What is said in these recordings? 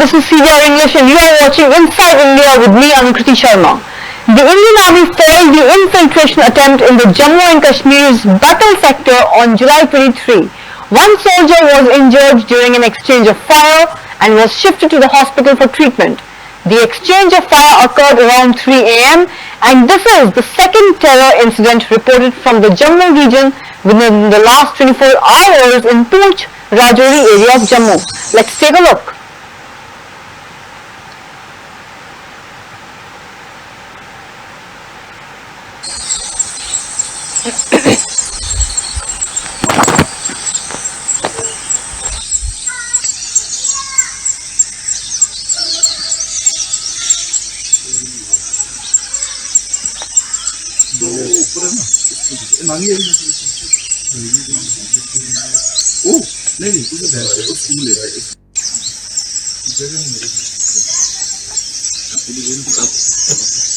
this is CBR English and you are watching Inside India with me, Anukriti Sharma. The Indian Army foiled the infiltration attempt in the Jammu and Kashmir's Batal sector on July 23. One soldier was injured during an exchange of fire and was shifted to the hospital for treatment. The exchange of fire occurred around 3 a.m. and this is the second terror incident reported from the Jammu region within the last 24 hours in Poonch, Rajouri area of Jammu. Let's take a look.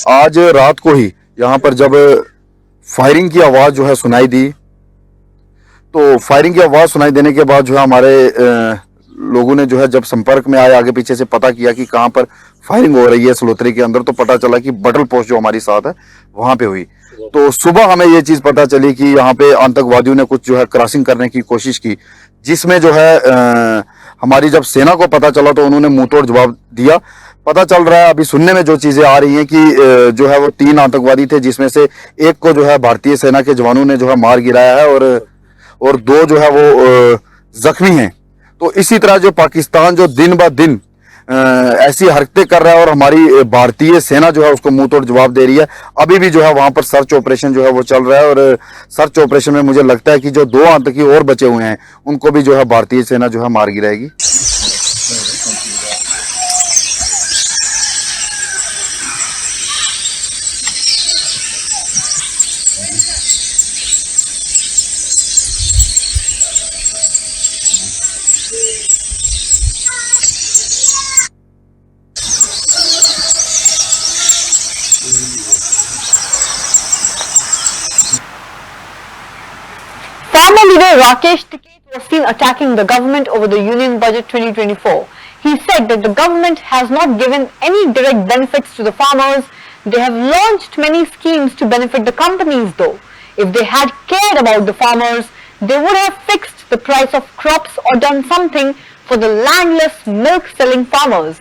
आज रात को ही यहाँ पर जब firing की आवाज जो है सुनाई दी, तो फायरिंग की आवाज सुनाई देने के बाद जो है हमारे लोगों ने जो है जब संपर्क में आए, आगे पीछे से पता किया कि कहाँ पर फायरिंग हो रही है सलोत्री के अंदर, तो पता चला कि बटल पोस्ट जो हमारी साथ है वहां पे हुई। तो सुबह हमें ये चीज पता चली कि यहाँ पे आतंकवादियों ने कुछ जो है क्रॉसिंग करने की कोशिश की, जिसमें जो है हमारी जब सेना को पता चला तो उन्होंने मुंहतोड़ जवाब दिया। पता चल रहा है, अभी सुनने में जो चीजें आ रही हैं कि जो है वो 3 आतंकवादी थे, जिसमें से एक को जो है भारतीय सेना के जवानों ने जो है मार गिराया है और 2 जो है वो जख्मी हैं। तो इसी तरह जो पाकिस्तान जो दिन ब दिन ऐसी हरकतें कर रहा है और हमारी भारतीय सेना जो है उसको मुंह तोड़ जवाब दे रही है। अभी भी जो है वहां पर सर्च ऑपरेशन जो है वो चल रहा है और सर्च ऑपरेशन में मुझे लगता है कि जो 2 आतंकी और बचे हुए हैं उनको भी जो है भारतीय सेना जो है मार गिराएगी। Farmer leader Rakesh Tikait was seen attacking the government over the Union Budget 2024. He said that the government has not given any direct benefits to the farmers. They have launched many schemes to benefit the companies though. If they had cared about the farmers, they would have fixed the price of crops or done something for the landless milk-selling farmers.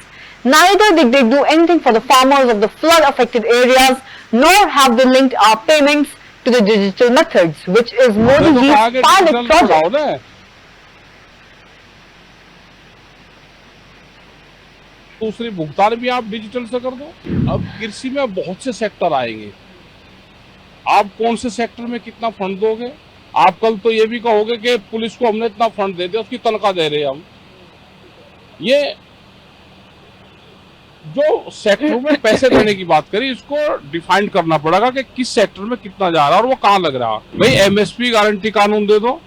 Neither did they do anything for the farmers of the flood-affected areas, nor have they linked our payments to the digital methods, which is Modi ji's pilot project. दूसरी भुगतान भी आप digital से कर दो। अब कृषि में बहुत से सेक्टर आएंगे, आप कौन से सेक्टर में कितना फंड दोगे? आप कल तो ये भी कहोगे कि पुलिस को हमने इतना फंड दे दिया, उसकी तनख्वाह दे रहे हैं हम। ये जो सेक्टर में पैसे देने की बात करी, इसको डिफाइन करना पड़ेगा कि किस सेक्टर में कितना जा रहा है और वो कहाँ लग रहा है। भाई एमएसपी गारंटी कानून दे दो।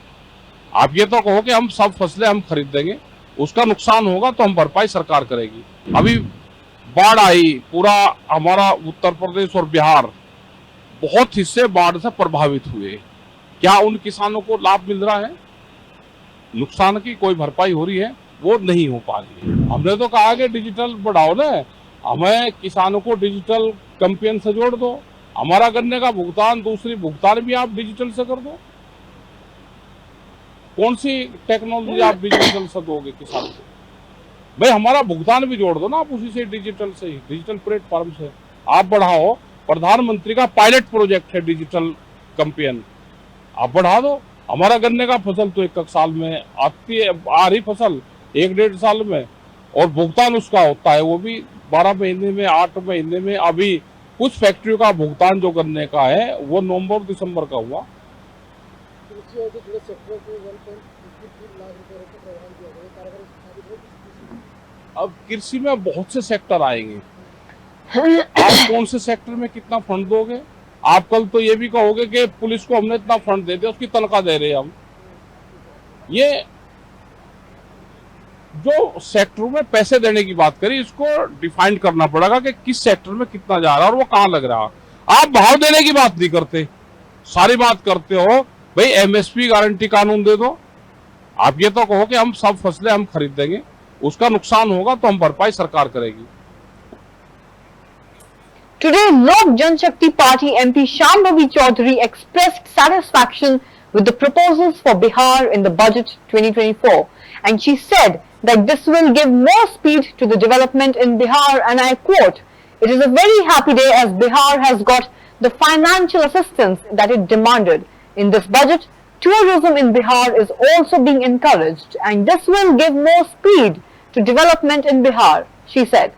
आप ये तो कहो कि हम सब फसलें हम खरीद देंगे, उसका नुकसान होगा तो हम भरपाई सरकार करेगी। अभी बाढ़ आई, पूरा हमारा उत्तर प्रदेश और बिहार बहुत हिस्से बाढ़ से प्रभावित हुए। क्या उन किसानों को लाभ मिल रहा है? नुकसान की कोई भरपाई हो रही है? वो नहीं हो पा रही है। हमने तो कहा कि डिजिटल बढ़ाओ ना, हमें किसानों को डिजिटल कैंपेन से जोड़ दो। हमारा गन्ने का भुगतान, दूसरी भुगतान भी आप डिजिटल से कर दो। कौन सी टेक्नोलॉजी आप डिजिटल से दोगे किसान को? भाई हमारा भुगतान भी जोड़ दो ना आप उसी से, डिजिटल से ही, डिजिटल प्लेटफॉर्म से आप बढ़ाओ। प्रधानमंत्री का पायलट प्रोजेक्ट है डिजिटल कैंपेन, आप बढ़ा दो। हमारा गन्ने का फसल तो 1 साल में आती है, आ रही फसल 1-1.5 साल में, और भुगतान उसका होता है वो भी 12 महीने में, 8 महीने में। अभी कुछ फैक्ट्रियों का भुगतान जो गन्ने का है वो नवंबर-दिसंबर का हुआ। अब कृषि में बहुत से सेक्टर आएंगे, आप कौन से सेक्टर में कितना फंड दोगे? आप कल तो ये भी कहोगे कि पुलिस को हमने इतना फंड दे दिया, उसकी तनख्वाह दे रहे हैं हम। ये जो सेक्टरों में पैसे देने की बात करी, इसको डिफाइन करना पड़ेगा कि किस सेक्टर में कितना जा रहा है और वो कहाँ लग रहा है। आप भाव देने की बात नहीं करते, सारी बात करते हो भाई एमएसपी गारंटी कानून दे दो। आप ये तो कहो कि हम सब फसलें हम खरीद देंगे, उसका नुकसान होगा तो हम भरपाई सरकार करेगी। Today, Lok Janshakti Party MP Shyam Ravi Chaudhary expressed satisfaction with the proposals for Bihar in the budget 2024, and she said that this will give more speed to the development in Bihar, and I quote, "It is a very happy day as Bihar has got the financial assistance that it demanded. In this budget, tourism in Bihar is also being encouraged, and this will give more speed to development in Bihar," she said.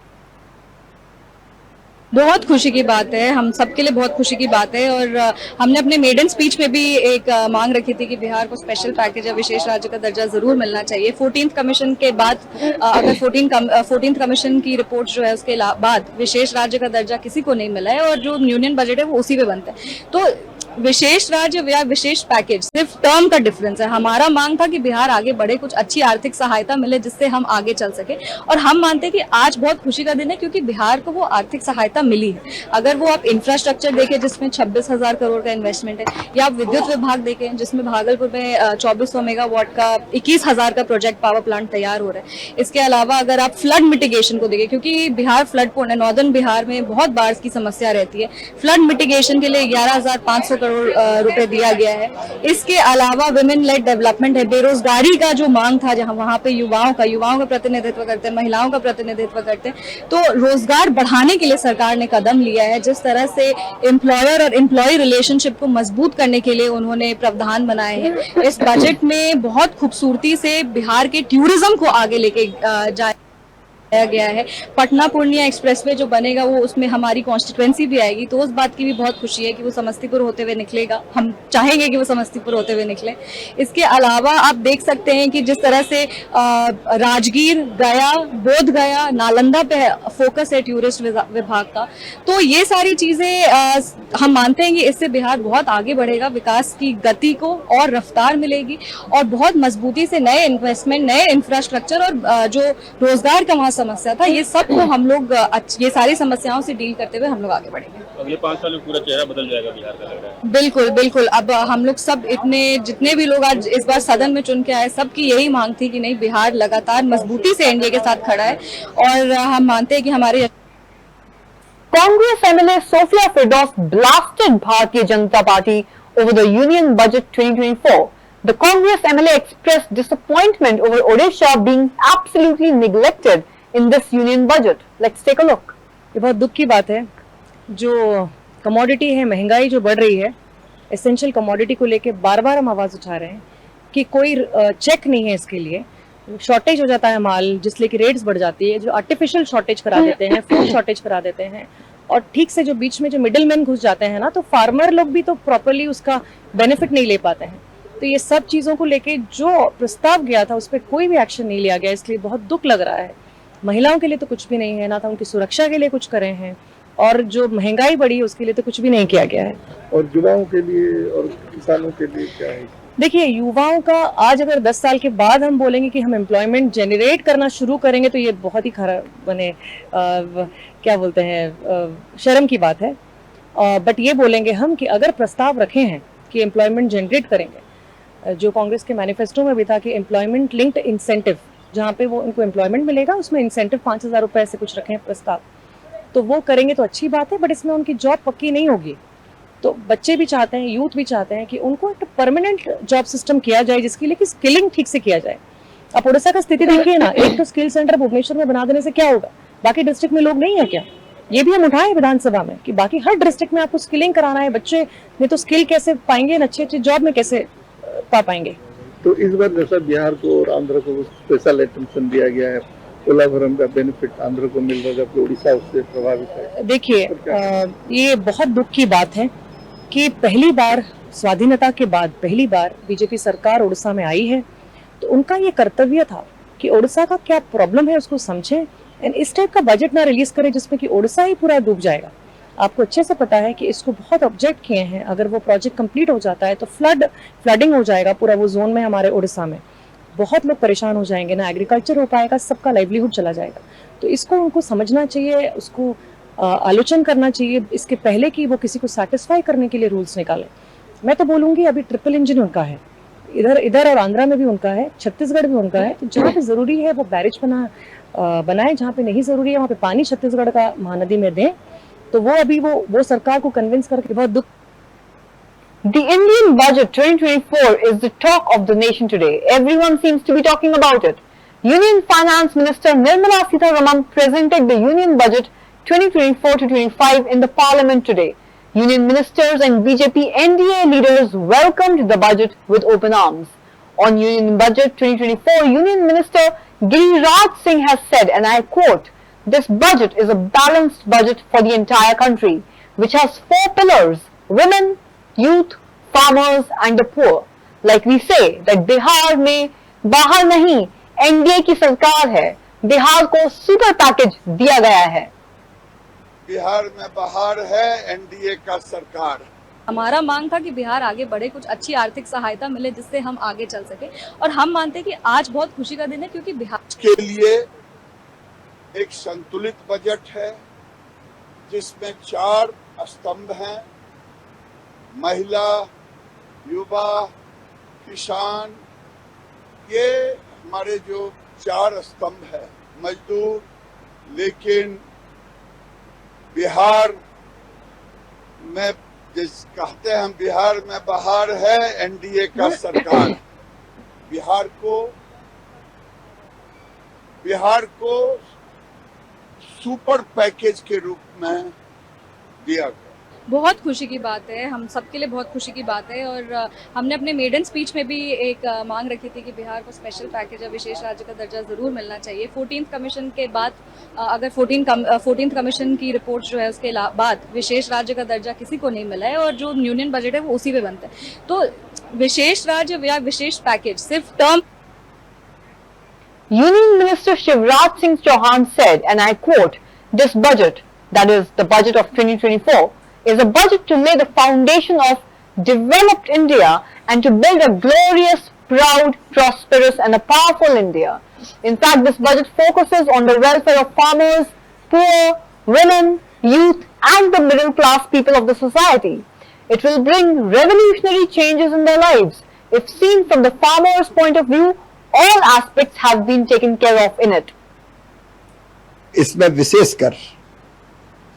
बहुत खुशी की बात है, हम सबके लिए बहुत खुशी की बात है। और हमने अपने मेडन स्पीच में भी एक मांग रखी थी कि बिहार को स्पेशल पैकेज या विशेष राज्य का दर्जा जरूर मिलना चाहिए। 14th कमीशन के बाद अगर 14th कमीशन की रिपोर्ट जो है उसके बाद विशेष राज्य का दर्जा किसी को नहीं मिला है और जो यूनियन बजट है वो उसी पे बनता है। तो विशेष राज्य या विशेष पैकेज सिर्फ टर्म का डिफरेंस है। हमारा मांग था कि बिहार आगे बढ़े, कुछ अच्छी आर्थिक सहायता मिले जिससे हम आगे चल सके। और हम मानते हैं कि आज बहुत खुशी का दिन है क्योंकि बिहार को वो आर्थिक सहायता मिली है। अगर वो आप इंफ्रास्ट्रक्चर देखें जिसमें 26,000 करोड़ का इन्वेस्टमेंट है, या आप विद्युत विभाग देखें जिसमें भागलपुर में 2400 मेगावाट का 21,000 का प्रोजेक्ट पावर प्लांट तैयार हो रहा है। इसके अलावा अगर आप फ्लड मिटिगेशन को देखें, क्योंकि बिहार फ्लड प्रोन है, नॉर्दर्न बिहार में बहुत बाढ़ की समस्या रहती है, फ्लड मिटिगेशन के लिए 11,500 करोड़ रुपए दिया गया है। इसके अलावा विमेन लेड डेवलपमेंट है, बेरोजगारी का जो मांग था जहां वहां पे युवाओं का प्रतिनिधित्व करते हैं, महिलाओं का प्रतिनिधित्व करते हैं, तो रोजगार बढ़ाने के लिए सरकार ने कदम लिया है। जिस तरह से एम्प्लॉयर और एम्प्लॉय रिलेशनशिप को मजबूत करने के लिए उन्होंने प्रावधान बनाए हैं। इस बजट में बहुत खूबसूरती से बिहार के टूरिज्म को आगे लेके जाए गया है। पटना पूर्णिया एक्सप्रेसवे जो बनेगा वो उसमें हमारी कॉन्स्टिट्यूएंसी भी आएगी, तो उस बात की भी बहुत खुशी है कि वो समस्तीपुर होते हुए निकलेगा। हम चाहेंगे कि वो समस्तीपुर होते हुए निकले। इसके अलावा आप देख सकते हैं कि जिस तरह से राजगीर, गया, बोध गया, नालंदा पे फोकस है टूरिस्ट विभाग का, तो ये सारी चीजें हम मानते हैं कि इससे बिहार बहुत आगे बढ़ेगा, विकास की गति को और रफ्तार मिलेगी और बहुत मजबूती से नए इन्वेस्टमेंट, नए इंफ्रास्ट्रक्चर और जो रोजगार का वहाँ समस्या था, ये सब को हम लोग ये सारी समस्याओं से डील करते हुए हम लोग आगे बढ़ेंगे। अगले 5 साल में पूरा चेहरा बदल जाएगा बिहार का, लग रहा है। बिल्कुल बिल्कुल। अब हम लोग सब जितने भी लोग आज इस बार सदन में चुन के आए, सबकी यही मांग थी कि नहीं, बिहार लगातार मजबूती से एनडीए के साथ खड़ा है और हम मानते हैं कि हमारे Congress MLA Sofia Firdaus blasted Bharatiya Janata Party over the Union Budget 2024. The Congress MLA expressed disappointment over Odisha being absolutely neglected in this Union Budget. Let's take a look. ये बहुत दुख की बात है। जो कमोडिटी है, महंगाई जो बढ़ रही है, एसेंशियल कमोडिटी को लेके बार बार हम आवाज़ उठा रहे हैं कि कोई चेक नहीं है इसके लिए। शॉर्टेज हो जाता है माल, जिसलिए कि रेट्स बढ़ जाती है। जो आर्टिफिशियल शॉर्टेज करा देते हैं, फूड शॉर्टेज करा देते हैं, और ठीक से जो बीच में जो मिडिल मैन घुस जाते हैं ना, तो फार्मर लोग भी तो प्रॉपरली उसका बेनिफिट नहीं ले पाते हैं। तो ये सब चीज़ों को लेके जो प्रस्ताव गया था उस पर कोई भी एक्शन नहीं लिया गया, इसलिए बहुत दुख लग रहा है। महिलाओं के लिए तो कुछ भी नहीं है, ना था उनकी सुरक्षा के लिए कुछ करे हैं, और जो महंगाई बढ़ी उसके लिए तो कुछ भी नहीं किया गया है। और युवाओं के लिए और किसानों के लिए क्या है? देखिए, युवाओं का आज अगर 10 साल के बाद हम बोलेंगे कि हम एम्प्लॉयमेंट जनरेट करना शुरू करेंगे तो ये बहुत ही खराब बने क्या बोलते हैं, शर्म की बात है। बट ये बोलेंगे हम कि अगर प्रस्ताव रखे हैं कि एम्प्लॉयमेंट जनरेट करेंगे, जो कांग्रेस के मैनिफेस्टो में भी था कि एम्प्लॉयमेंट लिंक्ड इंसेंटिव, जहाँ पे वो उनको एम्प्लॉयमेंट मिलेगा उसमें इंसेंटिव 5,000 रुपये से कुछ रखे हैं प्रस्ताव, तो वो करेंगे तो अच्छी बात है। बट इसमें उनकी जॉब पक्की नहीं होगी। तो बच्चे भी चाहते हैं, यूथ भी चाहते हैं कि उनको एक परमानेंट जॉब सिस्टम किया जाए, जिसके लिए कि स्किलिंग ठीक से किया जाए। आप उड़ीसा का स्थिति देखिए ना, एक तो स्किल सेंटर भुवनेश्वर में बना देने से क्या होगा, बाकी डिस्ट्रिक्ट में लोग नहीं है क्या? ये भी हम उठाए विधानसभा में कि बाकी हर डिस्ट्रिक्ट में आपको स्किलिंग कराना है। बच्चे नहीं तो स्किल कैसे पाएंगे, अच्छी अच्छी जॉब में कैसे पा पाएंगे? तो इस बार जैसा बिहार को और आंध्र को स्पेशल अटेंशन दिया गया है, पोलावरम का बेनिफिट आंध्र को मिल रहा है जबकि उड़ीसा उससे प्रभावित है। देखिए, ये बहुत दुख की बात है कि पहली बार स्वाधीनता के बाद पहली बार बीजेपी सरकार उड़ीसा में आई है, तो उनका ये कर्तव्य था कि उड़ीसा का क्या प्रॉब्लम है उसको समझें एंड इस टाइप का बजट ना रिलीज करें जिसमें कि उड़ीसा ही पूरा डूब जाएगा। आपको अच्छे से पता है कि इसको बहुत ऑब्जेक्ट किए हैं। अगर वो प्रोजेक्ट कंप्लीट हो जाता है तो फ्लडिंग हो जाएगा पूरा वो जोन में, हमारे उड़ीसा में बहुत लोग परेशान हो जाएंगे, ना एग्रीकल्चर हो पाएगा, सबका लाइवलीहुड चला जाएगा। तो इसको उनको समझना चाहिए, उसको आलोचना करना चाहिए इसके पहले कि वो किसी को सेटिस्फाई करने के लिए रूल्स निकालें। मैं तो बोलूँगी अभी ट्रिपल इंजन उनका है, इधर इधर और आंध्रा में भी उनका है, छत्तीसगढ़ भी उनका है। तो जहाँ पे जरूरी है वो बैरेज बनाए, जहाँ पे नहीं जरूरी है वहाँ पे पानी छत्तीसगढ़ का महानदी में दें। तो वो अभी वो सरकार को कन्विंस करके बहुत दुख। The Indian budget 2024 is the talk of the nation today. Everyone seems to be talking about it. Union Finance Minister Nirmala Sitharaman presented the Union Budget 2024-25 in the Parliament today. Union ministers and BJP NDA leaders welcomed the budget with open arms. On Union Budget 2024, Union Minister Giriraj Singh has said, and I quote, "This budget is a balanced budget for the entire country, which has 4 pillars: women, youth, farmers and the poor." Like we say that Bihar में बाहर नहीं, NDA की सरकार है, बिहार को super package दिया गया है। बिहार में बाहर है एनडीए का सरकार। हमारा मांग था कि बिहार आगे बढ़े, कुछ अच्छी आर्थिक सहायता मिले जिससे हम आगे चल सके। और हम मानते हैं कि आज बहुत खुशी का दिन है क्योंकि बिहार के लिए एक संतुलित बजट है जिसमें 4 स्तंभ हैं: महिला, युवा, किसान। ये हमारे जो 4 स्तंभ है। मजदूर, लेकिन बिहार में जिस कहते हैं हम, बिहार में बाहर है एनडीए का सरकार। बिहार को सुपर पैकेज के रूप में दिया गया। बहुत खुशी की बात है, हम सबके लिए बहुत खुशी की बात है। और हमने अपने मेडन स्पीच में भी एक मांग रखी थी कि बिहार को स्पेशल पैकेज या विशेष राज्य का दर्जा ज़रूर मिलना चाहिए। 14th कमीशन के बाद अगर 14th कमीशन की रिपोर्ट जो है उसके बाद विशेष राज्य का दर्जा किसी को नहीं मिला है और जो यूनियन बजट है वो उसी पे बनता है। तो विशेष राज्य या विशेष पैकेज सिर्फ term. Union Minister Shivraj Singh Chauhan said, and I quote, "This budget, that is the budget of 2024, is a budget to lay the foundation of developed India and to build a glorious, proud, prosperous and a powerful India." In fact, this budget focuses on the welfare of farmers, poor, women, youth and the middle class people of the society. It will bring revolutionary changes in their lives. If seen from the farmer's point of view, all aspects have been taken care of in it. इसमें विशेषकर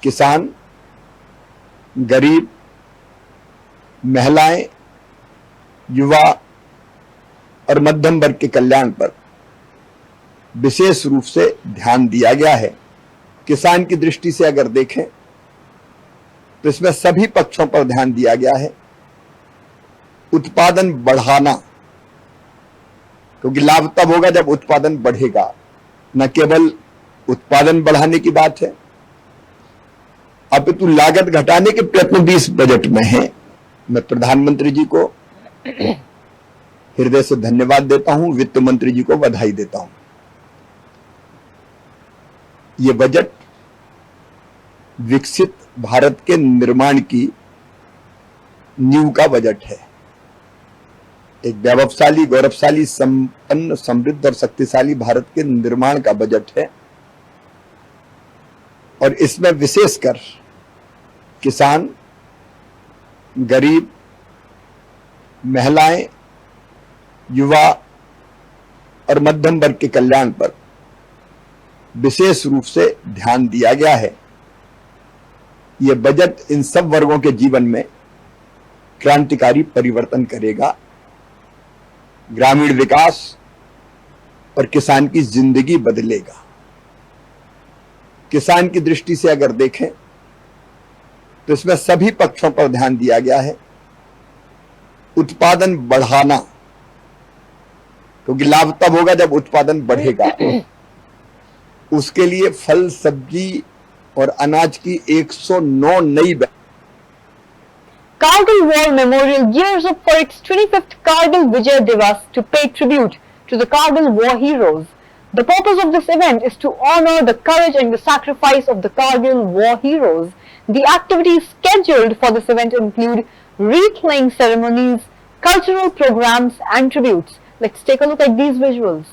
किसान, गरीब, महिलाएं, युवा और मध्यम वर्ग के कल्याण पर विशेष रूप से ध्यान दिया गया है। किसान की दृष्टि से अगर देखें तो इसमें सभी पक्षों पर ध्यान दिया गया है। उत्पादन बढ़ाना, क्योंकि लाभ तब होगा जब उत्पादन बढ़ेगा, न केवल उत्पादन बढ़ाने की बात है अपितु लागत घटाने के प्रयत्न भी इस बजट में हैं। मैं प्रधानमंत्री जी को हृदय से धन्यवाद देता हूं, वित्त मंत्री जी को बधाई देता हूं। ये बजट विकसित भारत के निर्माण की नींव का बजट है। एक वैभवशाली, गौरवशाली, संपन्न, समृद्ध और शक्तिशाली भारत के निर्माण का बजट है। और इसमें विशेषकर किसान, गरीब, महिलाएं, युवा और मध्यम वर्ग के कल्याण पर विशेष रूप से ध्यान दिया गया है। यह बजट इन सब वर्गों के जीवन में क्रांतिकारी परिवर्तन करेगा। ग्रामीण विकास और किसान की जिंदगी बदलेगा। किसान की दृष्टि से अगर देखें तो इसमें सभी पक्षों पर ध्यान दिया गया है। उत्पादन बढ़ाना, क्योंकि लाभ तब होगा जब उत्पादन बढ़ेगा। उसके लिए फल, सब्जी और अनाज की 109 नई Kargil War Memorial gears up for its 25th Kargil Vijay Divas to pay tribute to the Kargil war heroes. The purpose of this event is to honor the courage and the sacrifice of the Kargil war heroes. The activities scheduled for this event include wreath-laying ceremonies, cultural programs and tributes. Let's take a look at these visuals.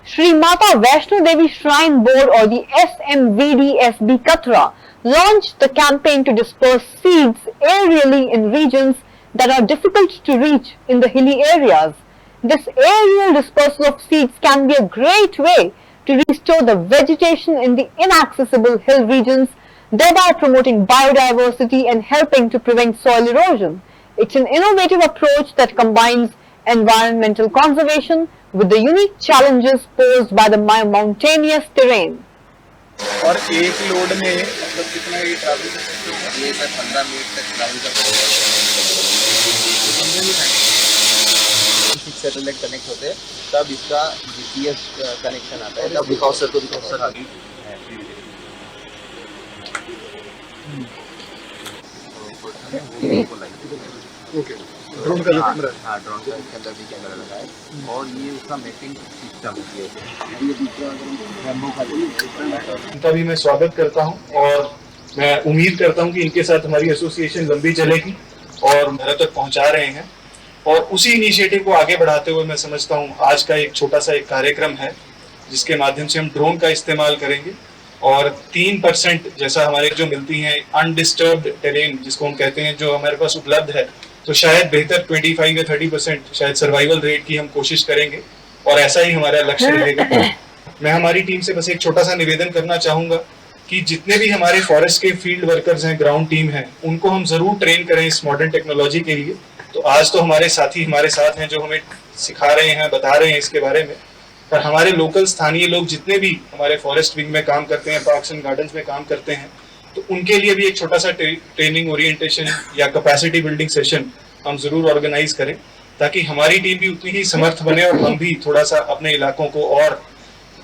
Shri Mata Vaishno Devi Shrine Board, or the SMVDSB Katra, launched the campaign to disperse seeds aerially in regions that are difficult to reach in the hilly areas. This aerial dispersal of seeds can be a great way to restore the vegetation in the inaccessible hill regions, thereby promoting biodiversity and helping to prevent soil erosion. It's an innovative approach that combines environmental conservation with the unique challenges posed by the mountainous terrain. और एक load में मतलब कितना ये travel कर सकते हैं? ये सर 15 मिनट तक ट्रैवल कर सकते हैं। सैटेलाइट कनेक्ट होते हैं तब इसका जीपीएस कनेक्शन आता है, तब दिखाओ सर, तो दिखाओ सर आगे। ओके, ड्रोन का जो कैमरा है, हाँ ड्रोन का इसके अंदर भी कैमरा लगा है और ये उसका मैपिंग सिस्टम है। ये दूसरा रेम्बो का इनका भी मैं स्वागत करता हूं और मैं उम्मीद करता हूं कि इनके साथ हमारी एसोसिएशन लंबी चलेगी और मेरे तक पहुंचा रहे हैं। और उसी इनिशिएटिव को आगे बढ़ाते हुए मैं समझता हूं आज का एक छोटा सा एक कार्यक्रम है जिसके माध्यम से हम ड्रोन का इस्तेमाल करेंगे और 3% जैसा हमारे जो मिलती हैं अनडिस्टर्ब्ड टेरेन जिसको हम कहते हैं, जो हमारे पास उपलब्ध है, तो शायद बेहतर 25 या 30% शायद सर्वाइवल रेट की हम कोशिश करेंगे और ऐसा ही हमारा लक्ष्य रहेगा। मैं हमारी टीम से बस एक छोटा सा निवेदन करना चाहूंगा कि जितने भी हमारे फॉरेस्ट के फील्ड वर्कर्स हैं, ग्राउंड टीम है, उनको हम जरूर ट्रेन करें इस मॉडर्न टेक्नोलॉजी के लिए। तो आज तो हमारे साथी हमारे साथ हैं जो हमें सिखा रहे हैं, बता रहे हैं इसके बारे में, पर हमारे लोकल स्थानीय लोग जितने भी हमारे फॉरेस्ट विंग में काम करते हैं, पार्क्स एंड गार्डन्स में काम करते हैं, तो उनके लिए भी एक छोटा सा ट्रेनिंग ओरिएंटेशन या कैपेसिटी बिल्डिंग सेशन हम जरूर ऑर्गेनाइज करें ताकि हमारी टीम भी उतनी ही समर्थ बने और हम भी थोड़ा सा अपने इलाकों को और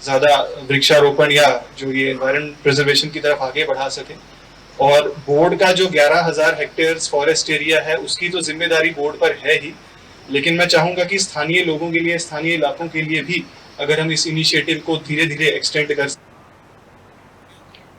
ज्यादा वृक्षारोपण या जो ये एनवायरमेंट प्रिजर्वेशन की तरफ आगे बढ़ा सके। और बोर्ड का जो 11,000 हेक्टेयर फॉरेस्ट एरिया है उसकी तो जिम्मेदारी बोर्ड पर है ही, लेकिन मैं चाहूंगा कि स्थानीय लोगों के लिए, स्थानीय इलाकों के लिए भी अगर हम इस इनिशिएटिव को धीरे धीरे एक्सटेंड कर।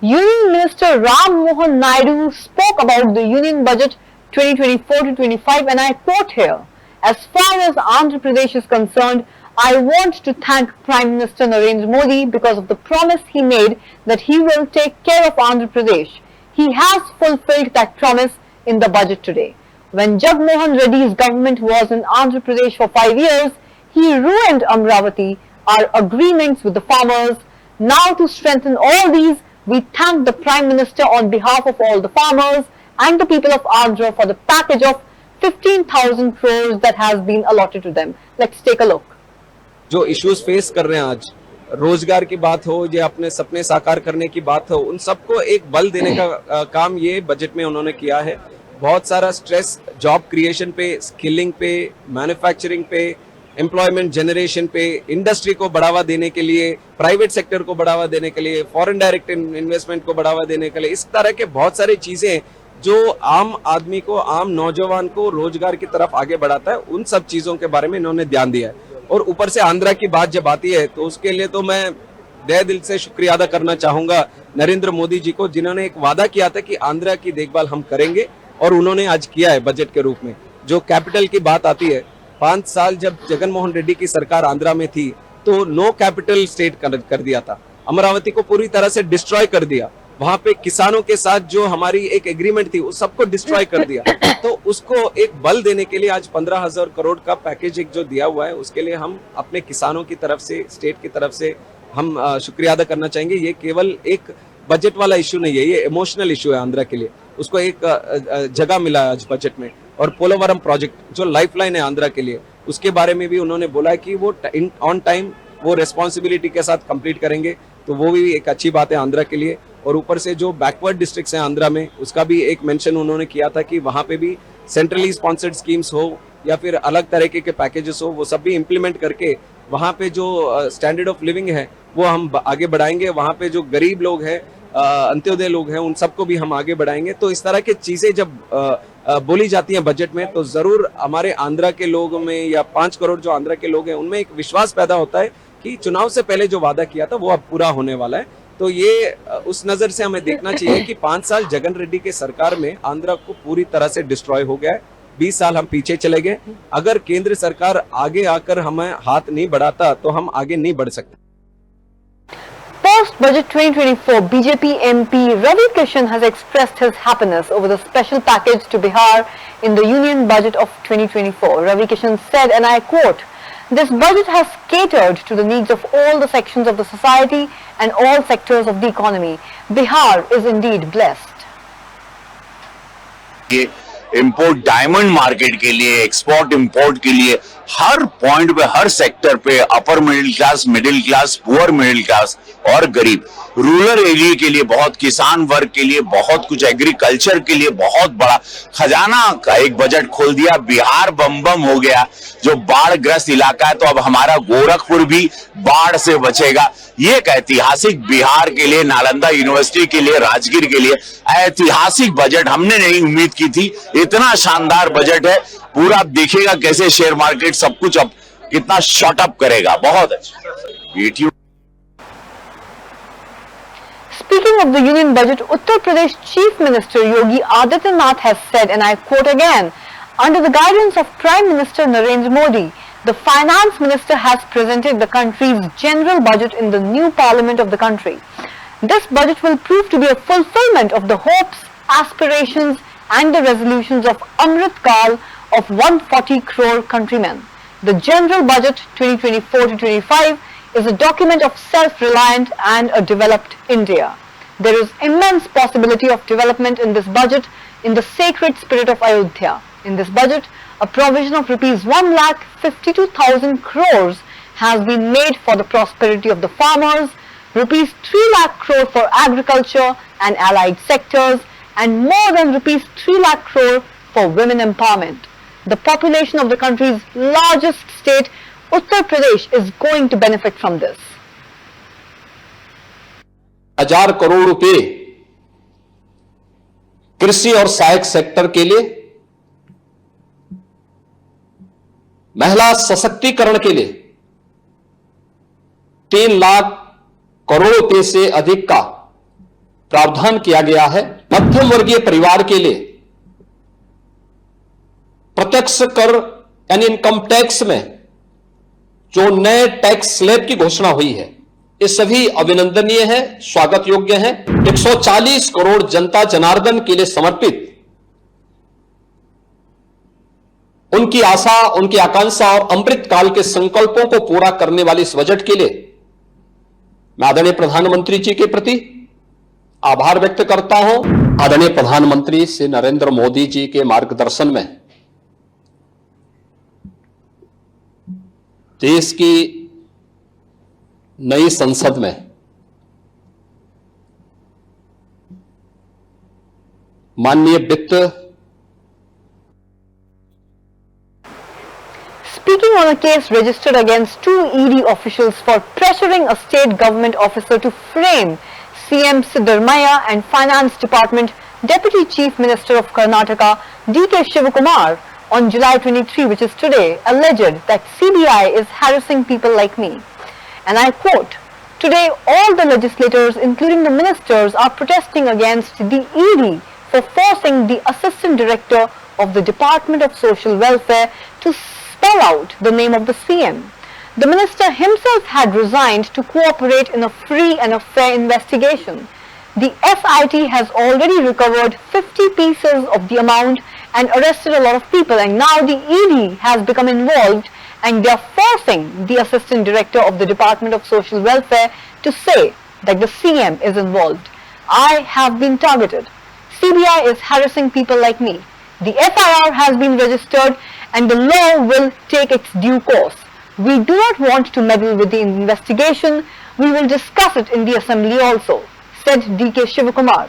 Union Minister Ram Mohan Naidu spoke about the Union Budget 2024-25 and I quote here, "As far as Andhra Pradesh is concerned, I want to thank Prime Minister Narendra Modi because of the promise he made that he will take care of Andhra Pradesh. He has fulfilled that promise in the budget today. When Jagmohan Reddy's government was in Andhra Pradesh for 5 years, he ruined Amravati, our agreements with the farmers. Now to strengthen all these, we thank the Prime Minister on behalf of all the farmers and the people of Andhra for the package of 15,000 crores that has been allotted to them." Let's take a look. जो issues face कर रहे हैं आज, रोजगार की बात हो या अपने सपने साकार करने की बात हो, उन सबको एक बल देने का काम ये बजट में उन्होंने किया है। बहुत सारा स्ट्रेस जॉब क्रिएशन पे, स्किलिंग पे, मैन्युफैक्चरिंग पे, एम्प्लॉयमेंट जनरेशन पे, इंडस्ट्री को बढ़ावा देने के लिए, प्राइवेट सेक्टर को बढ़ावा देने के लिए, फॉरेन डायरेक्ट इन्वेस्टमेंट को बढ़ावा देने के लिए, इस तरह के बहुत सारी चीजें जो आम आदमी को, आम नौजवान को रोजगार की तरफ आगे बढ़ाता है, उन सब चीजों के बारे में इन्होंने ध्यान दिया है। और ऊपर से आंध्रा की बात जब आती है तो उसके लिए तो मैं तहे दिल से शुक्रिया अदा करना चाहूंगा नरेंद्र मोदी जी को, जिन्होंने एक वादा किया था कि आंध्रा की देखभाल हम करेंगे और उन्होंने आज किया है बजट के रूप में। जो कैपिटल की बात आती है, 5 साल जब जगनमोहन रेड्डी की सरकार आंध्रा में थी तो नो कैपिटल स्टेट कर दिया था, अमरावती को पूरी तरह से डिस्ट्रॉय कर दिया। वहां पे किसानों के साथ जो हमारी एक एग्रीमेंट थी उस सबको डिस्ट्रॉय कर दिया। तो उसको एक बल देने के लिए आज 15,000 करोड़ का पैकेज एक जो दिया हुआ है, उसके लिए हम अपने किसानों की तरफ से, स्टेट की तरफ से हम शुक्रिया अदा करना चाहेंगे। ये केवल एक बजट वाला इश्यू नहीं है, ये इमोशनल इश्यू है आंध्रा के लिए, उसको एक जगह मिला है आज बजट में। और पोलोवरम प्रोजेक्ट जो लाइफलाइन है आंध्रा के लिए, उसके बारे में भी उन्होंने बोला है कि वो ऑन टाइम वो रेस्पॉन्सिबिलिटी के साथ कंप्लीट करेंगे, तो वो भी एक अच्छी बात है आंध्रा के लिए। और ऊपर से जो बैकवर्ड डिस्ट्रिक्ट्स हैं आंध्रा में, उसका भी एक मेंशन उन्होंने किया था कि वहां पे भी सेंट्रली स्पॉन्सर्ड स्कीम्स हो या फिर अलग तरीके के पैकेजेस हो, वो सब भी इम्प्लीमेंट करके वहाँ पे जो स्टैंडर्ड ऑफ लिविंग है वो हम आगे बढ़ाएंगे। वहाँ पे जो गरीब लोग हैं, अंत्योदय लोग हैं, उन सबको भी हम आगे बढ़ाएंगे। तो इस तरह की चीजें जब बोली जाती हैं बजट में, तो जरूर हमारे आंध्रा के लोग में या 5 करोड़ जो आंध्रा के लोग हैं उनमें एक विश्वास पैदा होता है कि चुनाव से पहले जो वादा किया था वो अब पूरा होने वाला है। तो ये उस नजर से हमें देखना चाहिए कि 5 साल जगन रेड्डी के सरकार में आंध्रा को पूरी तरह से डिस्ट्रॉय हो गया है। 20 साल हम पीछे चले गए। अगर केंद्र सरकार आगे आकर हमें हाथ नहीं बढ़ाता तो हम आगे नहीं बढ़ सकते। Post-budget 2024, BJP MP Ravi Kishan has expressed his happiness over the special package to Bihar in the union budget of 2024. Ravi Kishan said, and I quote, "This budget has catered to the needs of all the sections of the society and all sectors of the economy. Bihar is indeed blessed." Import diamond market के लिए, export import के लिए हर point पे, हर sector पे upper middle class, middle class, poor middle class और गरीब, rural area के लिए बहुत, किसान वर्ग के लिए बहुत कुछ, एग्रीकल्चर के लिए बहुत बड़ा खजाना का एक बजट खोल दिया। बिहार बम बम हो गया। जो बाढ़ ग्रस्त इलाका है, तो अब हमारा गोरखपुर भी बाढ़ से बचेगा। ये एक ऐतिहासिक, बिहार के लिए, नालंदा यूनिवर्सिटी के लिए, राजगीर के लिए ऐतिहासिक बजट हमने नहीं उम्मीद की थी। इतना शानदार बजट है। पूरा देखिएगा कैसे शेयर मार्केट सब कुछ अब कितना शॉट अप करेगा। बहुत अच्छा। Speaking of the union budget, Uttar Pradesh Chief Minister Yogi Adityanath has said, and I quote again, "Under the guidance of Prime Minister Narendra Modi, the Finance Minister has presented the country's general budget in the new parliament of the country. This budget will prove to be a fulfillment of the hopes, aspirations and the resolutions of Amrit Kal of 140 crore countrymen. The general budget 2024 to 25 is a document of self-reliant and a developed India. There is immense possibility of development in this budget in the sacred spirit of Ayodhya. In this budget, a provision of rupees 1,52,000 crores has been made for the prosperity of the farmers, rupees 3 lakh crore for agriculture and allied sectors, and more than rupees 3 lakh crore for women empowerment. The population of the country's largest state, Uttar Pradesh, is going to benefit from this." 1000 crore रुपए कृषि और सहायक sector के लिए, महिला सशक्तिकरण के लिए 3 लाख करोड़ रुपए से अधिक का प्रावधान किया गया है। मध्यम वर्गीय परिवार के लिए प्रत्यक्ष कर यानी इनकम टैक्स में जो नए टैक्स स्लैब की घोषणा हुई है, ये सभी अभिनंदनीय है, स्वागत योग्य है। 140 करोड़ जनता जनार्दन के लिए समर्पित उनकी आशा, उनकी आकांक्षा और अमृत काल के संकल्पों को पूरा करने वाले इस बजट के लिए मैं आदरणीय प्रधानमंत्री जी के प्रति आभार व्यक्त करता हूं। आदरणीय प्रधानमंत्री श्री नरेंद्र मोदी जी के मार्गदर्शन में देश की नई संसद में माननीय वित्त। Speaking on a case registered against 2 ED officials for pressuring a state government officer to frame CM Siddaramaiah and Finance Department Deputy Chief Minister of Karnataka D.K. Shivakumar on July 23, which is today, alleged that CBI is harassing people like me. And I quote, "Today all the legislators, including the ministers, are protesting against the ED for forcing the Assistant Director of the Department of Social Welfare to spell out the name of the CM. The minister himself had resigned to cooperate in a free and a fair investigation. The SIT has already recovered 50 pieces of the amount and arrested a lot of people, and now the ED has become involved and they are forcing the Assistant Director of the Department of Social Welfare to say that the CM is involved. I have been targeted. CBI is harassing people like me. The FIR has been registered and the law will take its due course. We do not want to meddle with the investigation. We will discuss it in the assembly also," said D.K. Shivakumar.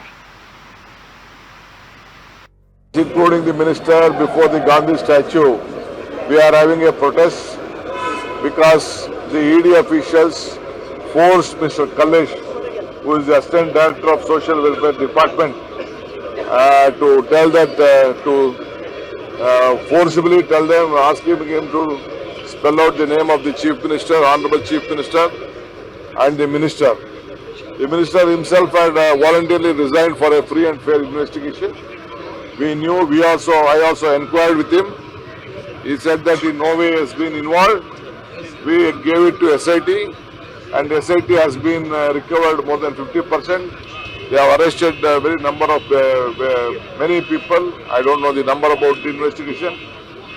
Including the minister before the Gandhi statue, we are having a protest because the ED officials forced Mr. Kallesh, who is the Assistant Director of Social Welfare Department, to tell that, forcibly tell them, asking him to spell out the name of the Chief Minister, Honorable Chief Minister, and the Minister. The Minister himself had voluntarily resigned for a free and fair investigation. We knew, I also inquired with him. He said that in no way has been involved. We gave it to SIT, and SIT has been recovered more than 50%. They have arrested very number of many people. I don't know the number about the investigation,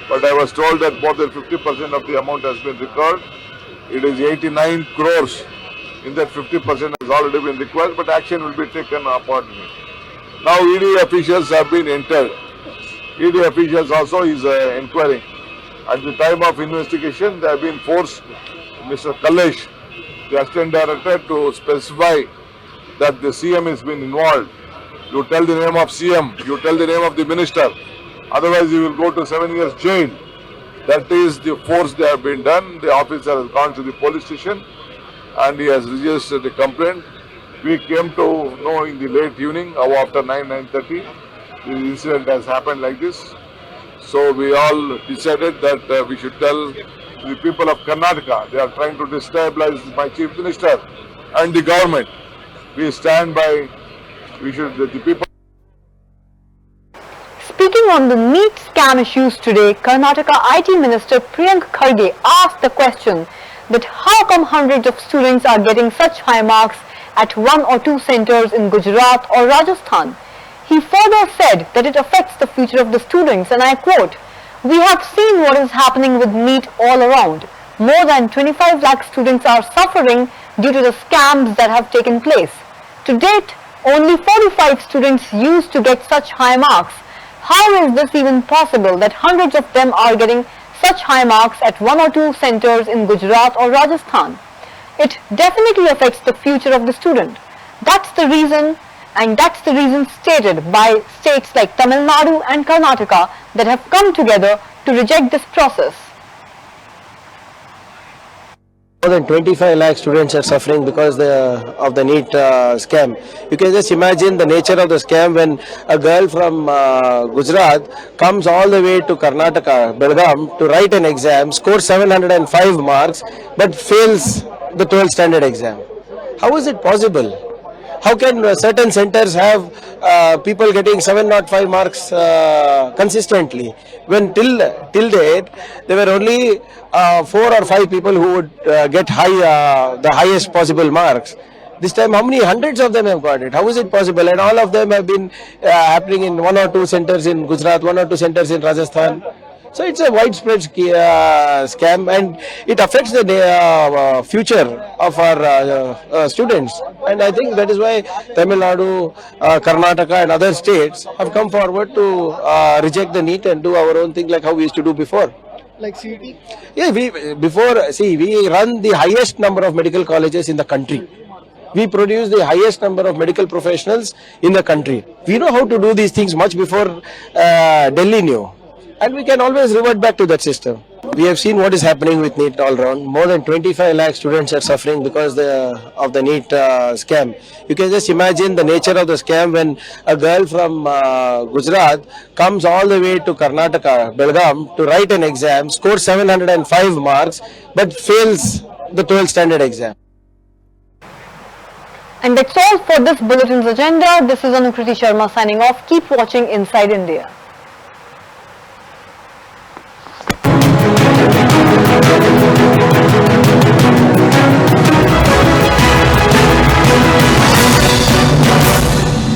but I was told that more than 50% of the amount has been recovered. It is 89 crores. In that 50% has already been recovered, but action will be taken upon me. Now ED officials have been entered. ED officials also is inquiring. At the time of investigation, they have been forced Mr. Kallesh, the Assistant Director, to specify that the CM has been involved. You tell the name of CM, you tell the name of the Minister, otherwise you will go to 7 years jail. That is the force they have been done. The officer has gone to the police station and he has registered the complaint. We came to know in the late evening, after 9:30, the incident has happened like this. So we all decided that we should tell the people of Karnataka, they are trying to destabilize my Chief Minister and the government. We stand by, the people. Speaking on the NEET scam issues today, Karnataka IT Minister Priyank Kharge asked the question that how come hundreds of students are getting such high marks at one or two centers in Gujarat or Rajasthan. He further said that it affects the future of the students, and I quote, "We have seen what is happening with NEET all around. More than 25 lakh students are suffering due to the scams that have taken place. To date, only 45 students used to get such high marks. How is this even possible that hundreds of them are getting such high marks at one or two centers in Gujarat or Rajasthan? It definitely affects the future of the student. That's the reason, and that's the reason stated by states like Tamil Nadu and Karnataka that have come together to reject this process." More than 25 lakh students are suffering because of the NEET scam. You can just imagine the nature of the scam when a girl from Gujarat comes all the way to Karnataka, Belgaum, to write an exam, scores 705 marks, but fails the 12th standard exam. How is it possible? How can certain centers have people getting 705 marks consistently when till date there were only 4 or 5 people who would get the highest possible marks? This time how many hundreds of them have got it? How is it possible? And all of them have been happening in 1 or 2 centers in Gujarat, 1 or 2 centers in Rajasthan. So it's a widespread scam, and it affects the future of our students. And I think that is why Tamil Nadu, Karnataka and other states have come forward to reject the NEET and do our own thing like how we used to do before. Like CET? Yeah, we run the highest number of medical colleges in the country. We produce the highest number of medical professionals in the country. We know how to do these things much before Delhi knew. And we can always revert back to that system. We have seen what is happening with NEET all around. More than 25 lakh students are suffering because of the NEET scam. You can just imagine the nature of the scam when a girl from Gujarat comes all the way to Karnataka, Belgaum, to write an exam, scores 705 marks, but fails the 12th standard exam. And that's all for this bulletin's agenda. This is Anukriti Sharma signing off. Keep watching Inside India.